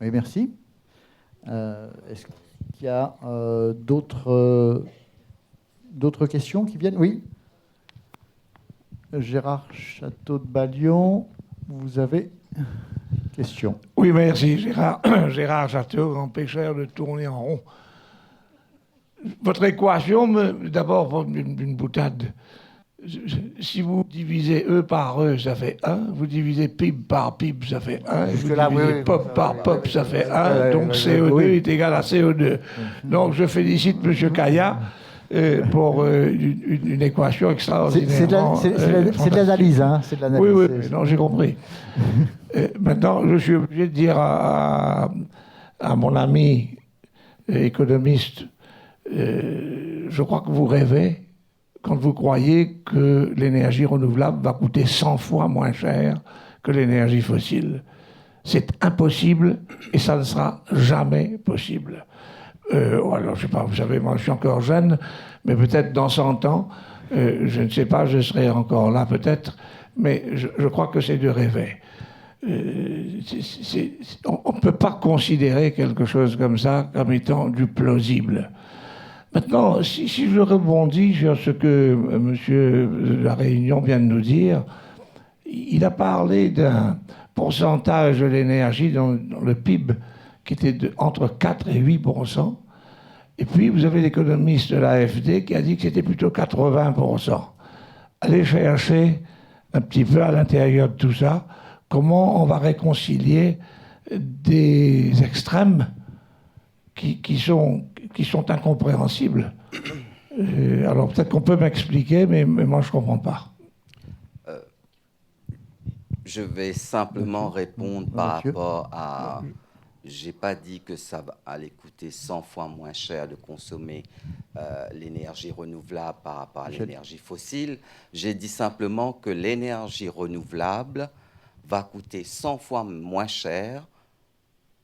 Oui, merci. Est-ce qu'il y a d'autres questions qui viennent? Oui. Gérard Château de Ballion, vous avez une question. Oui, merci. Gérard Château, grand pêcheur de tourner en rond. Votre équation, d'abord, une boutade. Si vous divisez E par E, ça fait 1. Vous divisez PIB par PIB, ça fait 1. Vous divisez POP par POP, ça fait 1. Donc CO2 est égal à CO2. Donc je félicite M. Kaya pour une équation extraordinaire. C'est de l'analyse. Hein, oui, non, j'ai compris. Maintenant, je suis obligé de dire à mon ami économiste, je crois que vous rêvez quand vous croyez que l'énergie renouvelable va coûter 100 fois moins cher que l'énergie fossile. C'est impossible et ça ne sera jamais possible. Alors, je sais pas, vous savez, moi, je suis encore jeune, mais peut-être dans 100 ans, je ne sais pas, je serai encore là peut-être, mais je crois que c'est de rêver. On ne peut pas considérer quelque chose comme ça comme étant du plausible. Maintenant, si je rebondis sur ce que monsieur de la Réunion vient de nous dire, il a parlé d'un pourcentage de l'énergie dans le PIB qui était entre 4 et 8%. Et puis, vous avez l'économiste de l'AFD qui a dit que c'était plutôt 80%. Allez chercher un petit peu à l'intérieur de tout ça comment on va réconcilier des extrêmes qui sont incompréhensibles. Alors peut-être qu'on peut m'expliquer, mais moi je ne comprends pas. Je vais simplement répondre par rapport à... Je n'ai pas dit que ça va aller coûter 100 fois moins cher de consommer l'énergie renouvelable par rapport à l'énergie fossile. J'ai dit simplement que l'énergie renouvelable va coûter 100 fois moins cher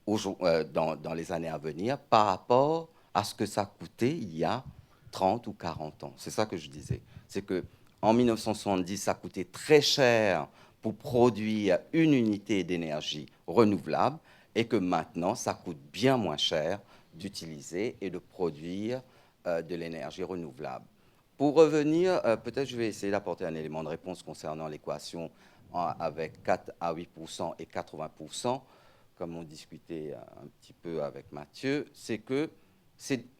dans les années à venir par rapport à ce que ça coûtait il y a 30 ou 40 ans. C'est ça que je disais. C'est qu'en 1970, ça coûtait très cher pour produire une unité d'énergie renouvelable et que maintenant, ça coûte bien moins cher d'utiliser et de produire de l'énergie renouvelable. Pour revenir, peut-être je vais essayer d'apporter un élément de réponse concernant l'équation avec 4 à 8% et 80%, comme on discutait un petit peu avec Mathieu, c'est que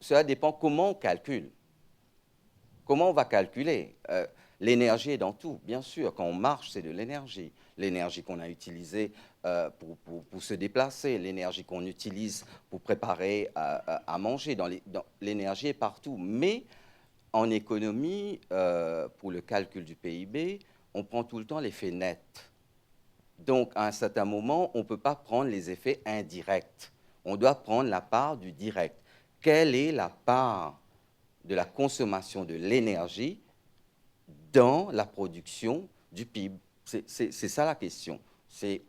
cela dépend comment on calcule. Comment on va calculer l'énergie est dans tout, bien sûr. Quand on marche, c'est de l'énergie. L'énergie qu'on a utilisée pour se déplacer, l'énergie qu'on utilise pour préparer à manger. L'énergie est partout. Mais en économie, pour le calcul du PIB, on prend tout le temps l'effet net. Donc, à un certain moment, on ne peut pas prendre les effets indirects. On doit prendre la part du direct. Quelle est la part de la consommation de l'énergie dans la production du PIB? C'est ça la question. Si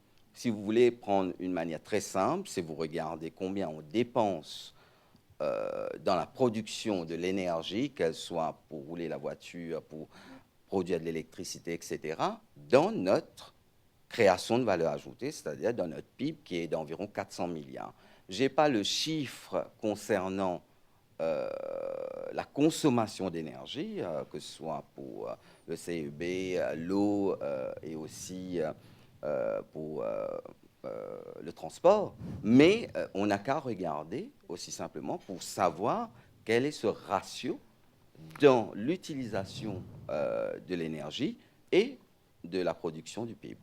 vous voulez prendre une manière très simple, c'est vous regardez combien on dépense dans la production de l'énergie, qu'elle soit pour rouler la voiture, pour produire de l'électricité, etc., dans notre création de valeur ajoutée, c'est-à-dire dans notre PIB qui est d'environ 400 milliards. Je n'ai pas le chiffre concernant la consommation d'énergie, que ce soit pour le CEB, l'eau et aussi pour le transport, mais on n'a qu'à regarder aussi simplement pour savoir quel est ce ratio dans l'utilisation de l'énergie et de la production du PIB.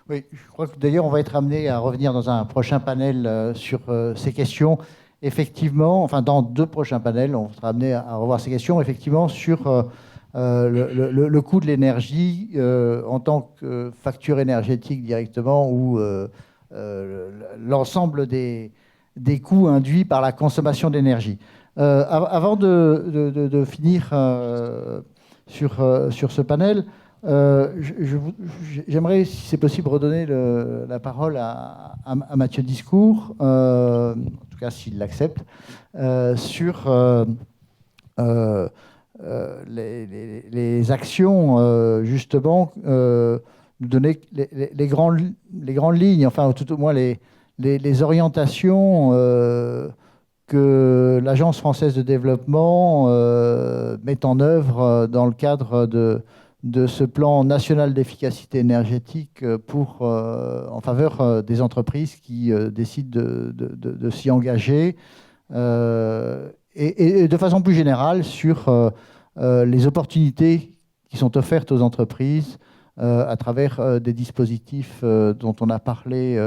Oui, je crois que d'ailleurs on va être amené à revenir dans un prochain panel sur ces questions. Effectivement, enfin dans 2 prochains panels, on sera amené à revoir ces questions, effectivement, sur le coût de l'énergie en tant que facture énergétique directement ou l'ensemble des coûts induits par la consommation d'énergie. Avant de finir sur ce panel, j'aimerais, si c'est possible, redonner la parole à Mathieu Discours, en tout cas s'il l'accepte, sur les actions, justement, nous donner les grandes lignes, enfin tout au moins les orientations que l'Agence française de développement met en œuvre dans le cadre de ce plan national d'efficacité énergétique en faveur des entreprises qui décident de s'y engager et de façon plus générale sur les opportunités qui sont offertes aux entreprises à travers des dispositifs dont on a parlé,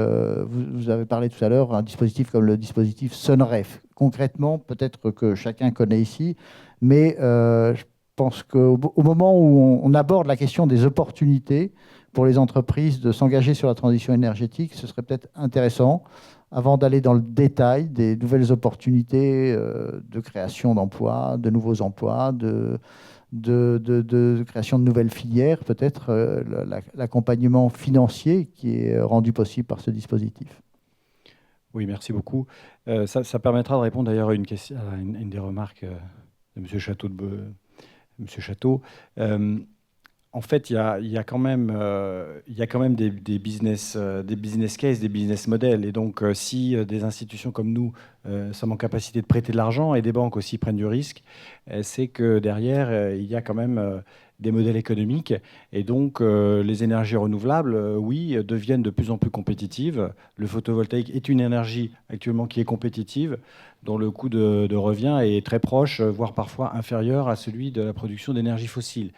vous avez parlé tout à l'heure, un dispositif comme le dispositif SUNREF. Concrètement, peut-être que chacun connaît ici, mais je pense qu'au moment où on aborde la question des opportunités pour les entreprises de s'engager sur la transition énergétique, ce serait peut-être intéressant, avant d'aller dans le détail des nouvelles opportunités de création d'emplois, de nouveaux emplois, de création de nouvelles filières, peut-être l'accompagnement financier qui est rendu possible par ce dispositif. Oui, merci beaucoup. Ça permettra de répondre d'ailleurs à une des remarques de M. Château. En fait, il y a quand même des business cases, des business models. Et donc, si des institutions comme nous sommes en capacité de prêter de l'argent et des banques aussi prennent du risque, c'est que derrière, il y a quand même des modèles économiques. Et donc, les énergies renouvelables, oui, deviennent de plus en plus compétitives. Le photovoltaïque est une énergie actuellement qui est compétitive, dont le coût de revient est très proche, voire parfois inférieur à celui de la production d'énergie fossile.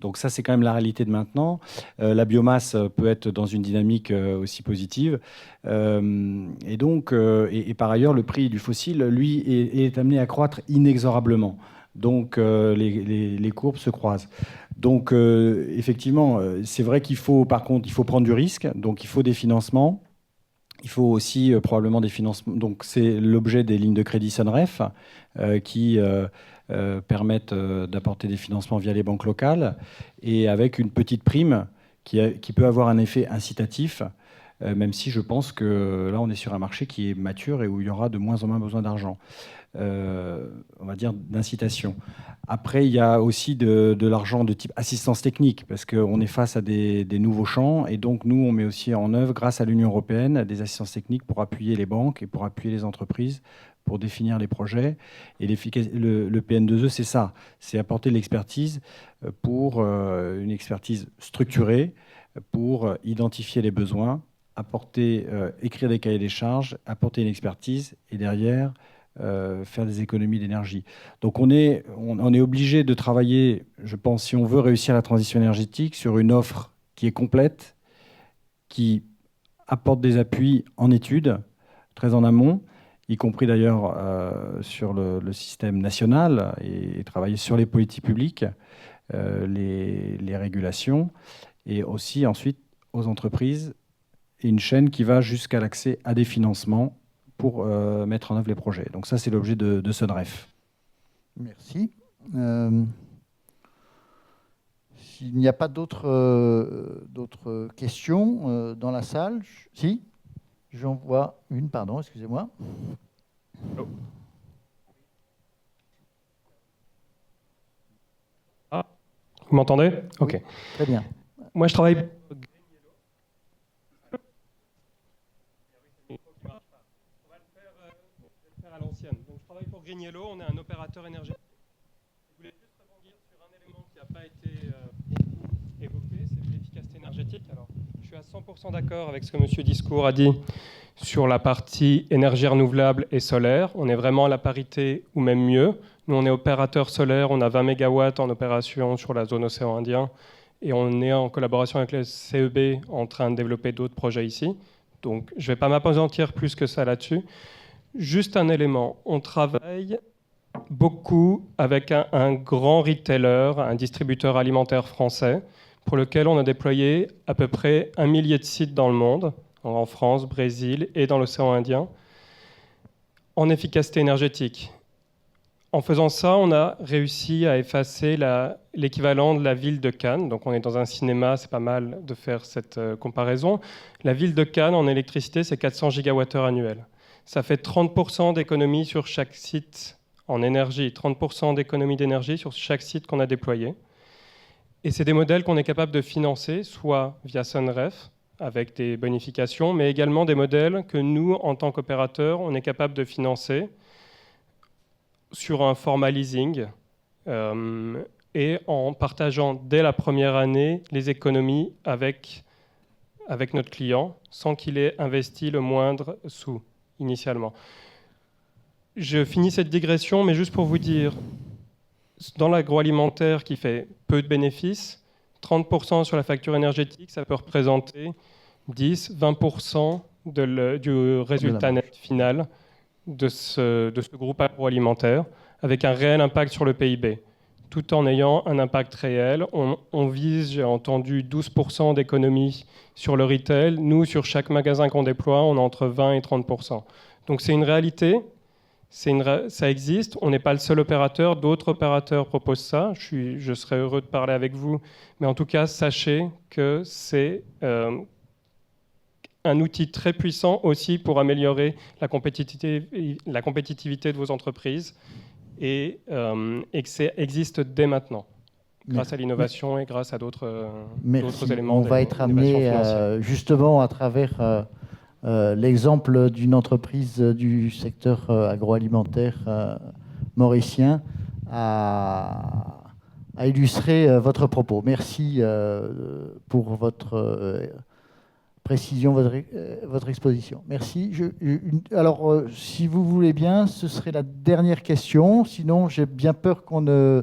Donc ça, c'est quand même la réalité de maintenant. La biomasse peut être dans une dynamique aussi positive. Et donc, et par ailleurs, le prix du fossile, lui, est amené à croître inexorablement. Donc les courbes se croisent. Donc effectivement, c'est vrai qu'il faut, par contre, il faut prendre du risque. Donc il faut des financements. Il faut aussi probablement des financements. Donc c'est l'objet des lignes de crédit Sonref qui permettent d'apporter des financements via les banques locales et avec une petite prime qui peut avoir un effet incitatif, même si je pense que là on est sur un marché qui est mature et où il y aura de moins en moins besoin d'argent. On va dire d'incitation. Après, il y a aussi de l'argent de type assistance technique, parce qu'on est face à des nouveaux champs, et donc nous, on met aussi en œuvre, grâce à l'Union européenne, des assistances techniques pour appuyer les banques et pour appuyer les entreprises, pour définir les projets. Et le PN2E, c'est ça, c'est apporter de l'expertise pour une expertise structurée, pour identifier les besoins, écrire des cahiers des charges, apporter une expertise, et derrière faire des économies d'énergie. Donc on est obligé de travailler, je pense, si on veut réussir la transition énergétique, sur une offre qui est complète, qui apporte des appuis en études, très en amont, y compris d'ailleurs sur le système national, et travailler sur les politiques publiques, les régulations, et aussi ensuite aux entreprises, et une chaîne qui va jusqu'à l'accès à des financements pour mettre en œuvre les projets. Donc ça, c'est l'objet de Sonref. Merci. S'il n'y a pas d'autres questions dans la salle, si, j'en vois une, pardon, excusez-moi. Ah, vous m'entendez ? Ok. Oui, très bien. Moi, je travaille... Pour Grigniello, on est un opérateur énergétique. Je voulais juste rebondir sur un élément qui n'a pas été beaucoup évoqué, c'est l'efficacité énergétique. Alors, je suis à 100% d'accord avec ce que M. Discours a dit sur la partie énergie renouvelable et solaire. On est vraiment à la parité ou même mieux. Nous, on est opérateur solaire, on a 20 MW en opération sur la zone océan Indien et on est en collaboration avec le CEB en train de développer d'autres projets ici. Donc, je ne vais pas m'appesantir plus que ça là-dessus. Juste un élément, on travaille beaucoup avec un grand retailer, un distributeur alimentaire français, pour lequel on a déployé à peu près 1 millier de sites dans le monde, en France, Brésil et dans l'océan Indien, en efficacité énergétique. En faisant ça, on a réussi à effacer l'équivalent de la ville de Cannes. Donc on est dans un cinéma, c'est pas mal de faire cette comparaison. La ville de Cannes, en électricité, c'est 400 gigawattheures annuels. Ça fait 30% d'économie sur chaque site en énergie, 30% d'économie d'énergie sur chaque site qu'on a déployé. Et c'est des modèles qu'on est capable de financer, soit via Sonref, avec des bonifications, mais également des modèles que nous, en tant qu'opérateurs, on est capable de financer sur un format leasing et en partageant dès la première année les économies avec notre client, sans qu'il ait investi le moindre sou initialement. Je finis cette digression, mais juste pour vous dire, dans l'agroalimentaire qui fait peu de bénéfices, 30% sur la facture énergétique, ça peut représenter 10-20% du résultat net final de ce groupe agroalimentaire, avec un réel impact sur le PIB, tout en ayant un impact réel. On vise, j'ai entendu, 12% d'économie sur le retail. Nous, sur chaque magasin qu'on déploie, on a entre 20 et 30%. Donc c'est une réalité Ça existe, on n'est pas le seul opérateur, d'autres opérateurs proposent ça. Je serais heureux de parler avec vous, mais en tout cas, sachez que c'est un outil très puissant aussi pour améliorer la compétitivité de vos entreprises et que ça existe dès maintenant, grâce à l'innovation et grâce à d'autres éléments. On va être amené justement à travers l'exemple d'une entreprise du secteur agroalimentaire mauricien à illustrer votre propos. Merci pour votre précision, votre exposition. Merci. Alors, si vous voulez bien, ce serait la dernière question. Sinon, j'ai bien peur qu'on ne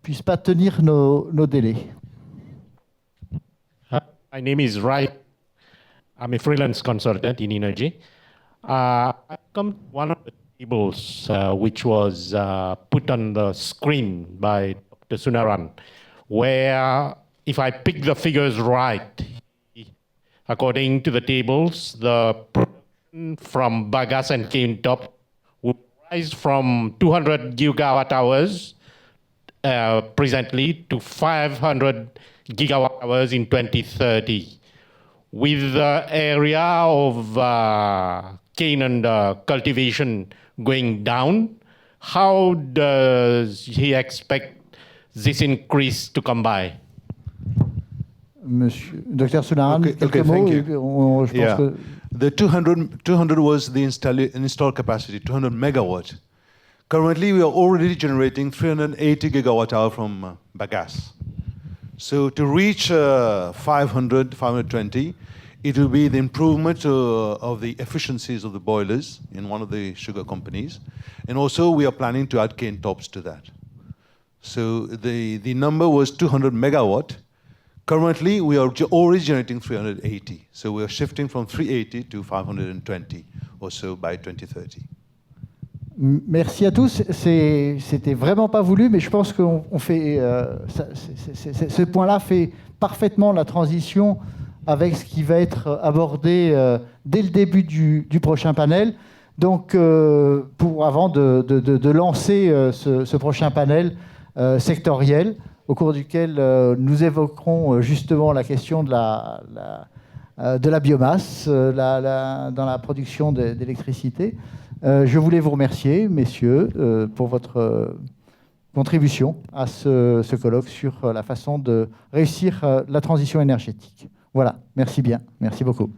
puisse pas tenir nos délais. My name is Rai. I'm a freelance consultant in energy. I come to one of the tables which was put on the screen by Dr. Sunaran, where if I pick the figures right, according to the tables, the production from bagasse and cane top would rise from 200 gigawatt hours presently to 500 gigawatt hours in 2030. With the area of cane and cultivation going down, how does he expect this increase to come by? Monsieur, Dr. Sunaran, quelques mots. Thank you. Je pense que The 200 was the installed capacity, 200 megawatt. Currently, we are already generating 380 gigawatt hour from bagasse. So to reach 500, 520, it will be the improvement of the efficiencies of the boilers in one of the sugar companies. And also we are planning to add cane tops to that. So the number was 200 megawatt. Currently, we are already generating 380. So we are shifting from 380 to 520 or so by 2030. Merci à tous. C'était vraiment pas voulu, mais je pense qu'on fait ce point-là fait parfaitement la transition avec ce qui va être abordé dès le début du prochain panel. Donc, avant de lancer ce prochain panel sectoriel, au cours duquel nous évoquerons justement la question de la biomasse dans la production d'électricité. Je voulais vous remercier, messieurs, pour votre contribution à ce colloque sur la façon de réussir la transition énergétique. Voilà, merci bien, merci beaucoup.